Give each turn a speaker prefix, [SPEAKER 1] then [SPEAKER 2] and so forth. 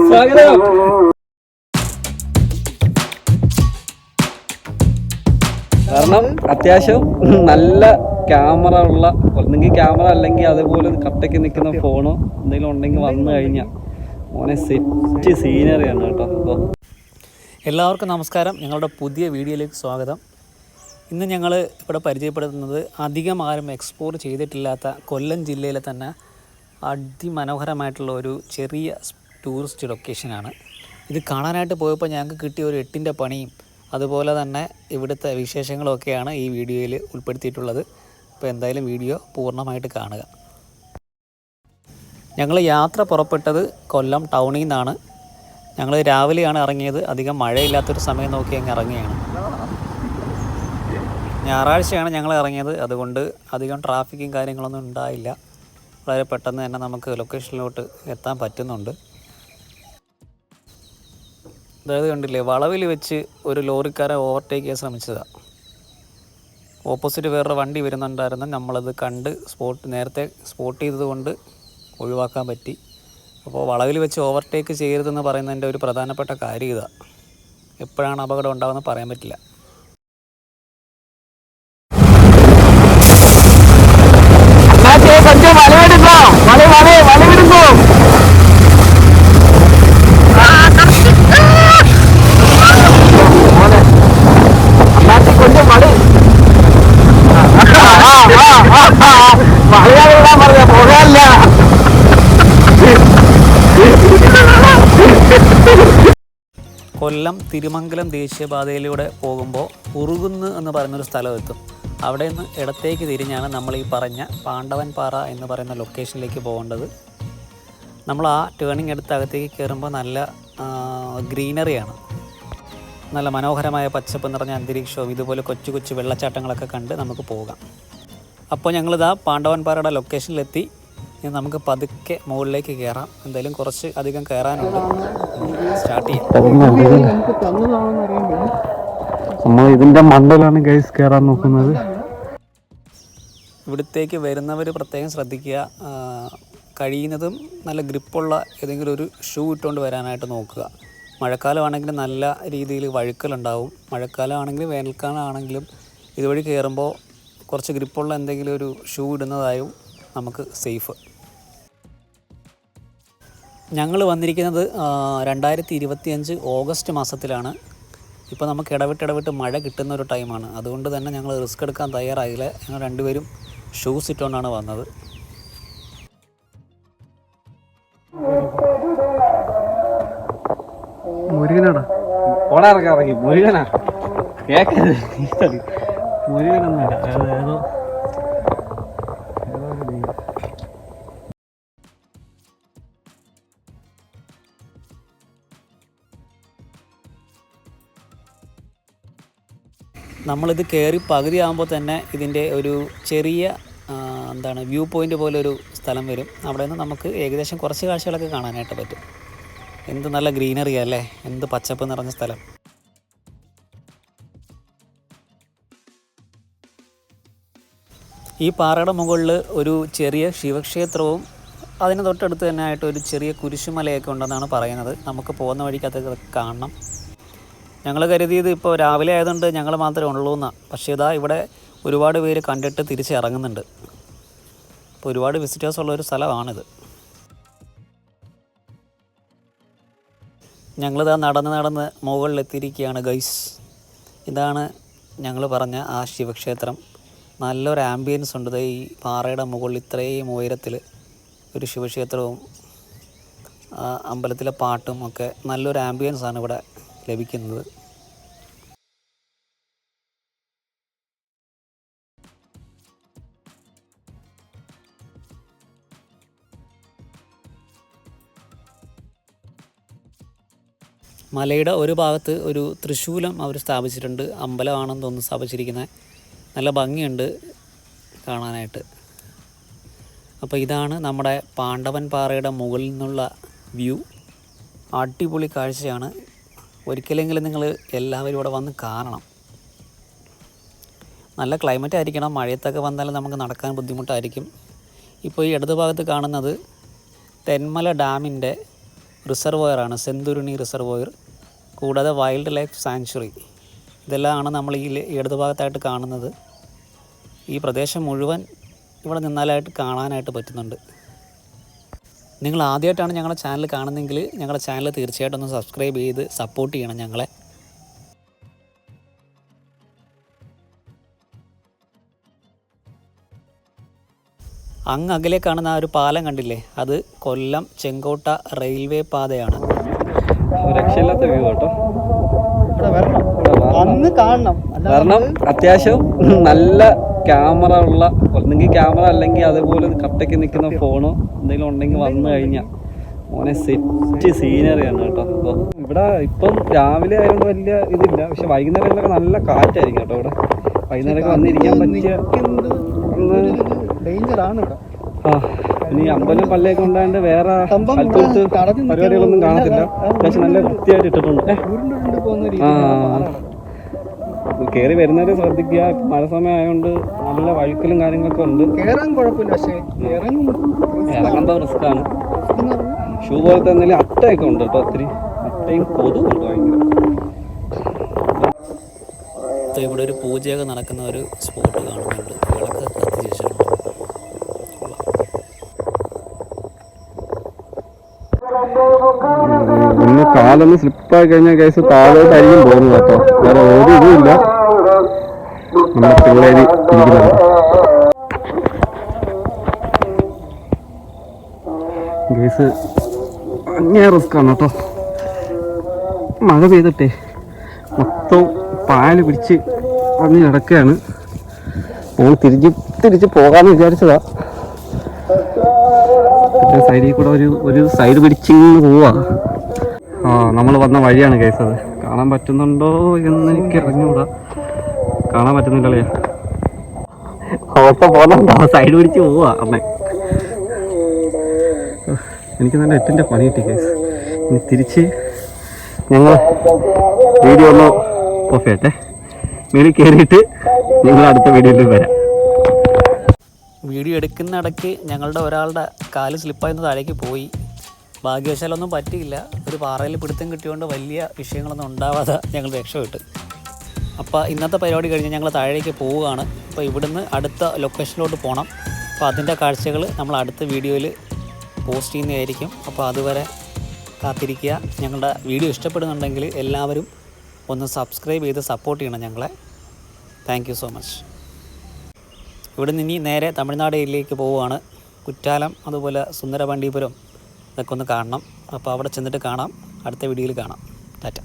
[SPEAKER 1] സ്വാഗതം. കാരണം അത്യാവശ്യം നല്ല ക്യാമറ ഉള്ള, ഒന്നെങ്കിൽ ക്യാമറ അല്ലെങ്കിൽ അതുപോലെ കട്ടയ്ക്ക് നിൽക്കുന്ന ഫോണോ എന്തെങ്കിലും ഉണ്ടെങ്കിൽ വന്നു കഴിഞ്ഞാൽ മോനെ സെറ്റ് സീനറിയാണ് കേട്ടോ. അപ്പോൾ
[SPEAKER 2] എല്ലാവർക്കും നമസ്കാരം. ഞങ്ങളുടെ പുതിയ വീഡിയോയിലേക്ക് സ്വാഗതം. ഇന്ന് ഞങ്ങൾ ഇവിടെ പരിചയപ്പെടുത്തുന്നത് അധികം ആരും എക്സ്പ്ലോർ ചെയ്തിട്ടില്ലാത്ത കൊല്ലം ജില്ലയിലെ തന്നെ അതിമനോഹരമായിട്ടുള്ള ഒരു ചെറിയ ടൂറിസ്റ്റ് ലൊക്കേഷനാണ്. ഇത് കാണാനായിട്ട് പോയപ്പോൾ ഞങ്ങൾക്ക് കിട്ടിയ ഒരു 8ൻ്റെ പണിയും അതുപോലെ തന്നെ ഇവിടുത്തെ വിശേഷങ്ങളൊക്കെയാണ് ഈ വീഡിയോയിൽ ഉൾപ്പെടുത്തിയിട്ടുള്ളത്. അപ്പോൾ എന്തായാലും വീഡിയോ പൂർണ്ണമായിട്ട് കാണുക. ഞങ്ങൾ യാത്ര പുറപ്പെട്ടത് കൊല്ലം ടൗണിൽ നിന്നാണ്. ഞങ്ങൾ രാവിലെയാണ് ഇറങ്ങിയത്. അധികം മഴയില്ലാത്തൊരു സമയം നോക്കി അങ്ങ് ഇറങ്ങിയാണ്. ഞായറാഴ്ചയാണ് ഞങ്ങൾ ഇറങ്ങിയത്, അതുകൊണ്ട് അധികം ട്രാഫിക്കും കാര്യങ്ങളൊന്നും ഉണ്ടായില്ല. വളരെ പെട്ടെന്ന് തന്നെ നമുക്ക് ലൊക്കേഷനിലോട്ട് എത്താൻ പറ്റുന്നുണ്ട്. അതായത് കണ്ടില്ലേ, വളവിൽ വെച്ച് ഒരു ലോറിക്കാരെ ഓവർടേക്ക് ചെയ്യാൻ ശ്രമിച്ചതാണ്. ഓപ്പോസിറ്റ് വേറൊരു വണ്ടി വരുന്നുണ്ടായിരുന്നു. നമ്മളത് കണ്ട് നേരത്തെ സ്പോട്ട് ചെയ്തതുകൊണ്ട് ഒഴിവാക്കാൻ പറ്റി. അപ്പോൾ വളവിൽ വെച്ച് ഓവർടേക്ക് ചെയ്യരുതെന്ന് പറയുന്നതിൻ്റെ ഒരു പ്രധാനപ്പെട്ട കാര്യം ഇതാണ്. എപ്പോഴാണ് അപകടം ഉണ്ടാകുന്നത് പറയാൻ പറ്റില്ല. കൊല്ലം തിരുമംഗലം ദേശീയപാതയിലൂടെ പോകുമ്പോൾ ഉറുകുന്ന് എന്ന് പറയുന്നൊരു സ്ഥലം എത്തും. അവിടെ നിന്ന് ഇടത്തേക്ക് തിരിഞ്ഞാണ് നമ്മൾ ഈ പറഞ്ഞ പാണ്ഡവൻപാറ എന്ന് പറയുന്ന ലൊക്കേഷനിലേക്ക് പോകേണ്ടത്. നമ്മൾ ആ ടേണിംഗ് എടുത്ത് അകത്തേക്ക് കയറുമ്പോൾ നല്ല ഗ്രീനറിയാണ്. നല്ല മനോഹരമായ പച്ചപ്പ് നിറഞ്ഞ അന്തരീക്ഷവും ഇതുപോലെ കൊച്ചു കൊച്ചു വെള്ളച്ചാട്ടങ്ങളൊക്കെ കണ്ട് നമുക്ക് പോകാം. അപ്പോൾ ഞങ്ങളിതാ പാണ്ഡവൻപാറയുടെ ലൊക്കേഷനിലെത്തി. ഇനി നമുക്ക് പതുക്കെ മുകളിലേക്ക് കയറാം. എന്തായാലും കുറച്ച് അധികം കയറാനുണ്ട്. സ്റ്റാർട്ട് ചെയ്യാം.
[SPEAKER 1] നമ്മൾ ഇതിൻ്റെ മണ്ടയിലാണ് ഗൈസ് കയറാൻ നോക്കുന്നത്.
[SPEAKER 2] ഇവിടത്തേക്ക് വരുന്നവർ പ്രത്യേകം ശ്രദ്ധിക്കുക. കഴിയുന്നതും നല്ല ഗ്രിപ്പുള്ള ഏതെങ്കിലും ഒരു ഷൂ ഇട്ടുകൊണ്ട് വരാനായിട്ട് നോക്കുക. മഴക്കാലമാണെങ്കിൽ നല്ല രീതിയിൽ വഴുക്കലുണ്ടാവും. മഴക്കാലമാണെങ്കിലും വേനൽക്കാലമാണെങ്കിലും ഇതുവഴി കയറുമ്പോൾ കുറച്ച് ഗ്രിപ്പുള്ള എന്തെങ്കിലും ഒരു ഷൂ ഇടുന്നതായും നമുക്ക് സേഫ്. ഞങ്ങൾ വന്നിരിക്കുന്നത് 2025 ഓഗസ്റ്റ് മാസത്തിലാണ്. ഇപ്പോൾ നമുക്ക് ഇടവിട്ട് മഴ കിട്ടുന്ന ഒരു ടൈമാണ്. അതുകൊണ്ട് തന്നെ ഞങ്ങൾ റിസ്ക് എടുക്കാൻ തയ്യാറായില്ല. ഞങ്ങൾ രണ്ടുപേരും ഷൂസ് ഇട്ടുകൊണ്ടാണ് വന്നത്.
[SPEAKER 1] മുരുകനാടാ ഓടാറൊക്കെ ഇറങ്ങി. മുരുകനാ കേൾക്കരുത്. മുരുകനൊന്നുമില്ല, ഏതോ
[SPEAKER 2] നമ്മളിത് കയറി പകുതിയാകുമ്പോൾ തന്നെ ഇതിൻ്റെ ഒരു ചെറിയ വ്യൂ പോയിൻ്റ് പോലെ ഒരു സ്ഥലം വരും. അവിടെ നിന്ന് നമുക്ക് ഏകദേശം കുറച്ച് കാഴ്ചകളൊക്കെ കാണാനായിട്ട് പറ്റും. എന്ത് നല്ല ഗ്രീനറിയാണ് അല്ലേ, എന്ത് പച്ചപ്പ് നിറഞ്ഞ സ്ഥലം. ഈ പാറയുടെ മുകളിൽ ഒരു ചെറിയ ശിവക്ഷേത്രവും അതിന് തൊട്ടടുത്ത് തന്നെ ആയിട്ട് ഒരു ചെറിയ കുരിശുമലയൊക്കെ ഉണ്ടെന്നാണ് പറയുന്നത്. നമുക്ക് പോകുന്ന വഴിക്ക് അത് കാണണം. ഞങ്ങൾ കരുതിയത് ഇപ്പോൾ രാവിലെ ആയതുകൊണ്ട് ഞങ്ങൾ മാത്രമേ ഉള്ളൂ എന്നാണ്. പക്ഷേ ഇതാ ഇവിടെ ഒരുപാട് പേര് കണ്ടിട്ട് തിരിച്ചിറങ്ങുന്നുണ്ട്. അപ്പോൾ ഒരുപാട് വിസിറ്റേഴ്സ് ഉള്ളൊരു സ്ഥലമാണിത്. ഞങ്ങളിതാ നടന്ന് മുകളിലെത്തിയിരിക്കുകയാണ് ഗൈസ്. ഇതാണ് ഞങ്ങൾ പറഞ്ഞ ആ ശിവക്ഷേത്രം. നല്ലൊരു ആംബിയൻസ് ഉണ്ട്. ഈ പാറയുടെ മുകളിൽ ഇത്രയും ഉയരത്തിൽ ഒരു ശിവക്ഷേത്രവും അമ്പലത്തിലെ പാട്ടും ഒക്കെ നല്ലൊരു ആംബിയൻസാണ് ഇവിടെ ലഭിക്കുന്നത്. മലയുടെ ഒരു ഭാഗത്ത് ഒരു തൃശൂലം അവർ സ്ഥാപിച്ചിട്ടുണ്ട്. അമ്പലമാണെന്ന് തോന്നുന്നു സ്ഥാപിച്ചിരിക്കുന്നത്. നല്ല ഭംഗിയുണ്ട് കാണാനായിട്ട്. അപ്പോൾ ഇതാണ് നമ്മുടെ പാണ്ഡവൻപാറയുടെ മുകളിൽ നിന്നുള്ള വ്യൂ. അടിപൊളി കാഴ്ചയാണ്. ഒരിക്കലെങ്കിലും നിങ്ങൾ എല്ലാവരും ഇവിടെ വന്ന് കാണണം. നല്ല ക്ലൈമറ്റ് ആയിരിക്കണം. മഴയത്തൊക്കെ വന്നാലും നമുക്ക് നടക്കാൻ ബുദ്ധിമുട്ടായിരിക്കും. ഇപ്പോൾ ഈ ഇടത് ഭാഗത്ത് കാണുന്നത് തെന്മല ഡാമിൻ്റെ റിസർവോയറാണ്, സെന്തുരുണി റിസർവോയർ. കൂടാതെ വൈൽഡ് ലൈഫ് സാങ്ച്വറി. ഇതെല്ലാമാണ് നമ്മൾ ഈ ഇടതുഭാഗത്തായിട്ട് കാണുന്നത്. ഈ പ്രദേശം മുഴുവൻ ഇവിടെ നിന്നാലായിട്ട് കാണാനായിട്ട് പറ്റുന്നുണ്ട്. നിങ്ങൾ ആദ്യമായിട്ടാണ് ഞങ്ങളുടെ ചാനൽ കാണുന്നതെങ്കിൽ ഞങ്ങളുടെ ചാനൽ തീർച്ചയായിട്ടും ഒന്ന് സബ്സ്ക്രൈബ് ചെയ്ത് സപ്പോർട്ട് ചെയ്യണം ഞങ്ങളെ. അങ്ങ് അകലെ കാണുന്ന ആ ഒരു പാലം കണ്ടില്ലേ, അത് കൊല്ലം ചെങ്കോട്ട റെയിൽവേ പാതയാണ്.
[SPEAKER 1] രക്ഷയില്ലാത്ത വ്യൂ കേട്ടോ.
[SPEAKER 3] അന്ന് കാണണം.
[SPEAKER 1] കാരണം അത്യാവശ്യം നല്ല ക്യാമറ ഉള്ള, ഒന്നെങ്കിൽ ക്യാമറ അല്ലെങ്കിൽ അതുപോലെ കട്ടയ്ക്ക് നിൽക്കുന്ന ഫോണോ എന്തെങ്കിലും ഉണ്ടെങ്കിൽ വന്നു കഴിഞ്ഞാൽ മോനെ സെറ്റ് സീനറിയാണ് കേട്ടോ. അപ്പോൾ ഇവിടെ ഇപ്പം രാവിലെ ആയതുകൊണ്ട് വലിയ ഇതില്ല, പക്ഷെ വൈകുന്നേരങ്ങളിലൊക്കെ നല്ല കാറ്റായിരിക്കും കേട്ടോ. ഇവിടെ വൈകുന്നേരമൊക്കെ വന്നിരിക്കാൻ പറ്റിയ
[SPEAKER 3] ഡേഞ്ചറാണ് ഇവിടെ.
[SPEAKER 1] ഇനി അമ്പലം പള്ളിയൊക്കെ ഉണ്ടായത് വേറെ സ്ഥലത്തോട്ട് പരിപാടികളൊന്നും കാണത്തില്ല. അത്യാവശ്യം നല്ല വൃത്തിയായിട്ട് ഇട്ടിട്ടുണ്ട്. കയറി വരുന്നവര് ശ്രദ്ധിക്കുക, മഴ സമയം ആയതുകൊണ്ട് നല്ല വഴുക്കലും കാര്യങ്ങളൊക്കെ ഉണ്ട്.
[SPEAKER 3] കേറാൻ കുഴപ്പമില്ല, പക്ഷേ
[SPEAKER 1] ഇറങ്ങുമ്പോൾ റിസ്ക് ആണ്. ഷൂ പോലത്തെ എന്തെങ്കിലും അട്ടയൊക്കെ ഉണ്ട് കേട്ടോ, ഒത്തിരി അട്ടയും കൊതുകുണ്ട് ഭയങ്കര.
[SPEAKER 2] ഇവിടെ ഒരു പൂജയൊക്കെ നടക്കുന്ന ഒരു സ്പോട്ട് കാണുന്നുണ്ട്, വിളക്ക് കത്തിച്ച് വെച്ചിട്ടുണ്ട്.
[SPEAKER 1] ഒന്ന് കാലൊന്ന് സ്ലിപ്പായി കഴിഞ്ഞാൽ കേസ് താഴോട്ടായിരിക്കും പോകുന്നത് കേട്ടോ. വേറെ ഒരു ഇതുമില്ല. നമ്മുടെ പിള്ളേര് ഇരിക്കുന്നത് കേസ് അങ്ങനെ റിസ്ക് ആണ് കേട്ടോ. മഴ പെയ്തിട്ടേ മൊത്തം പാല് പിടിച്ച് വന്ന് കിടക്കുകയാണ്. തിരിച്ച് പോകാമെന്ന് വിചാരിച്ചതാ. സൈഡിൽ കൂടെ ഒരു സൈഡ് പിടിച്ചിങ്ങ് പോവാ. നമ്മൾ വന്ന വഴിയാണ് കേസ്. അത് കാണാൻ പറ്റുന്നുണ്ടോ എന്ന് എനിക്ക് അറിഞ്ഞുകൂടാ. കാണാൻ പറ്റുന്നില്ലല്ലേ, ഓപ്പം പോകുന്നുണ്ടോ? സൈഡ് പിടിച്ച് പോവാ അമ്മേ. എനിക്ക് നല്ല എട്ടിൻ്റെ പണി കിട്ടി കേസ്. ഇനി തിരിച്ച് ഞങ്ങൾ വീഡിയോ ഒന്ന് ഓഫ് ചെയ്യട്ടെ. മേളിൽ കയറിയിട്ട് ഞങ്ങൾ അടുത്ത വീഡിയോയിൽ വരാം.
[SPEAKER 2] വീഡിയോ എടുക്കുന്നിടയ്ക്ക് ഞങ്ങളുടെ ഒരാളുടെ കാല് സ്ലിപ്പായിരുന്നു താഴേക്ക് പോയി. ഭാഗ്യവശാലൊന്നും പറ്റിയില്ല. ഒരു പാറയിൽ പിടുത്തം കിട്ടിയതുകൊണ്ട് വലിയ വിഷയങ്ങളൊന്നും ഉണ്ടാവാതെ ഞങ്ങൾ രക്ഷപ്പെട്ടു. അപ്പോൾ ഇന്നത്തെ പരിപാടി കഴിഞ്ഞ് ഞങ്ങൾ താഴേക്ക് പോവുകയാണ്. അപ്പോൾ ഇവിടുന്ന് അടുത്ത ലൊക്കേഷനിലോട്ട് പോകണം. അപ്പോൾ അതിൻ്റെ കാഴ്ചകൾ നമ്മൾ അടുത്ത വീഡിയോയിൽ പോസ്റ്റ് ചെയ്യുന്നതായിരിക്കും. അപ്പോൾ അതുവരെ കാത്തിരിക്കുക. ഞങ്ങളുടെ വീഡിയോ ഇഷ്ടപ്പെടുന്നുണ്ടെങ്കിൽ എല്ലാവരും ഒന്ന് സബ്സ്ക്രൈബ് ചെയ്ത് സപ്പോർട്ട് ചെയ്യണം ഞങ്ങളെ. Thank you so much. ഇവിടെ നിന്ന് ഇനി നേരെ തമിഴ്നാട് ഏരിയയിലേക്ക് പോവുകയാണ്. കുറ്റാലം, അതുപോലെ സുന്ദരപാണ്ഡീപുരം ഇതൊക്കെ ഒന്ന് കാണണം. അപ്പോൾ അവിടെ ചെന്നിട്ട് കാണാം. അടുത്ത വീഡിയോയിൽ കാണാം. ടാറ്റ.